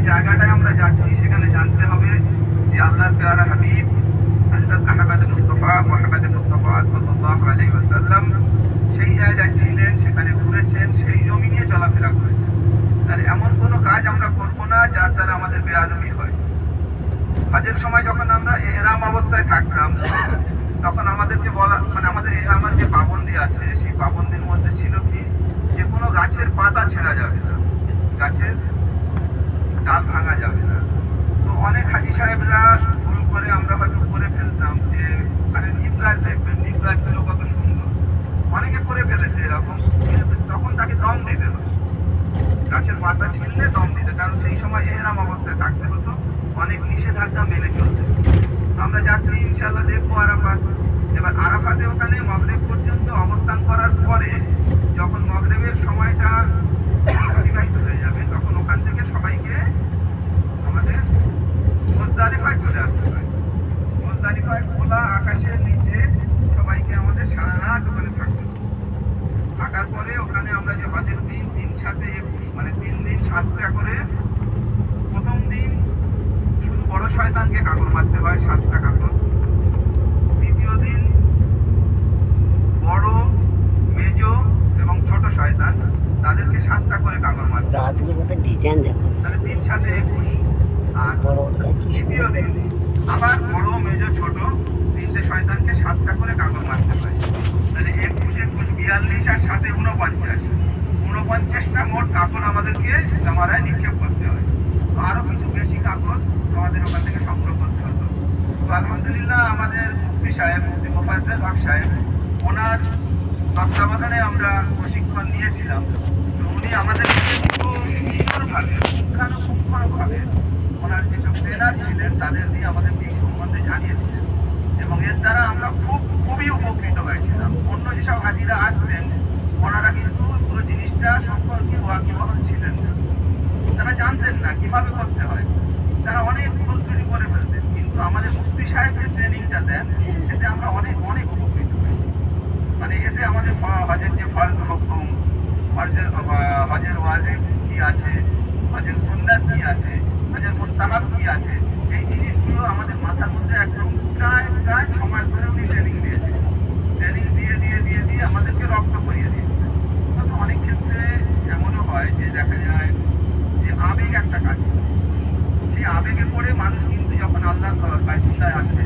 জায়গাটায় আমরা যাচ্ছি সেখানে জানতে হবে যে আল্লাহর প্যারা হাবিব হযরত আহমদ মুস্তাফা মুহাম্মদ মুস্তাফা সাল্লাল্লাহু আলাইহি ওয়াসাল্লাম সেই জায়গায় ছিলেন, সেখানে ঘুরেছেন, সেই জমি নিয়ে চলাফেরা করেছেন। তাহলে এমন কোনো কাজ আমরা করবো না যার দ্বারা আমাদের বেয়াদবি হয়। হজের সময় যখন আমরা ইহরাম অবস্থায় থাকতাম তখন আমাদেরকে বলা আমাদের ইহরামের যে পাবন্দি আছে সেই পাবন্দির মধ্যে ছিল কি যে কোনো গাছের পাতা ছেঁড়া যাবে না, গাছের ডাল ভাঙা যাবে না। তো অনেক হাজি সাহেবরা ভুল করে আমরা হয়তো করে ফেলতাম যে নিম গাছ দেখবেন, নিম গাছগুলো কত সুন্দর, অনেকে করে ফেলেছে এরকম, তখন তাকে দম দিতে হবে, গাছের পাতা ছিঁড়লে দম দিতে, কারণ সেই সময় এহরাম অবস্থায় থাকতে হতো, অনেক নিষেধাজ্ঞা মেনে চলতে। আমরা যাচ্ছি ইনশাআল্লাহ দেখবো আরাফাত। এবার আরাফাতে ওখানে মাগরিব পর্যন্ত অবস্থান করার পরে যখন মাগরিবের সময়টা অতিবাহিত হয়ে যাবে তখন ওখান থেকে সবাইকে আমাদের মুজদালিফায় চলে আসতে হয়। মুজদালিফায় খোলা আকাশের নিচে সবাইকে আমাদের সারা রাত ওখানে থাকতে হবে। থাকার পরে ওখানে আমরা যে হজের দিন 3 সাথে 21 3 দিন 7টা করে, প্রথম দিন শুধু বড় শয়তানকে কাকর মারতে হয় 7টা কাকর, দ্বিতীয় দিন বড়, মেজ এবং ছোট শয়তান তাদেরকে 7টা করে কাকর মারতে হয়। তাহলে 3 সাথে 21। আর তৃতীয় দিন আবার বড়, মেজ, ছোট 3টে শয়তানকে 7টা করে কাকর মারতে হয়। তাহলে 21, 42 আর 7 49টা মোট কাকর আমাদেরকে জামারায় নিক্ষেপ করতে হয়। আরো কিছু বেশি কাকর আমাদের ওখান থেকে সংগ্রহ করতে হতো। তো আলহামদুলিল্লাহ আমাদের মুফতি সাহেব, মুফতি মোফাজ্জল হক সাহেব, ওনার তত্ত্বাবধানে আমরা প্রশিক্ষণ নিয়েছিলাম। তো উনি আমাদেরকে খুব সুন্দরভাবে, পুঙ্খানুপুঙ্খভাবে ওনার যেসব ট্রেনার ছিলেন তাদের দিয়ে আমাদের এই সম্বন্ধে জানিয়েছিলেন, এবং এর দ্বারা আমরা খুবই উপকৃত হয়েছিলাম। অন্য যেসব হাজিরা আসতেন ওনারা কিন্তু পুরো জিনিসটা সম্পর্কে ওয়াকিবহাল ছিলেন না, তারা জানতেন না কিভাবে করতে হয়, তারা অনেক ভুল ত্রুটি করে ফেলতেন। কিন্তু আমাদের মুফতি সাহেব যে ট্রেনিংটা দেন এতে আমরা অনেক উপকৃত হয়েছি। এতে আমাদের হজের যে ফরজ হুকুম, হজের ওয়াজিব কি আছে, হজের সুন্নাত কি আছে, হজের মুস্তাহাব কি আছে, এই জিনিসগুলো আমাদের মাথার মধ্যে একদম প্রায় সময় ধরে উনি ট্রেনিং দিয়েছে। ট্রেনিং দিয়ে আমাদেরকে রপ্ত করিয়ে দিয়েছে। তবে অনেক ক্ষেত্রে এমনও হয় যে দেখা যায় যে আবেগ একটা কাজ, সেই আবেগে পড়ে মানুষ কিন্তু যখন আল্লাহ বাইতুল্লাহ আসে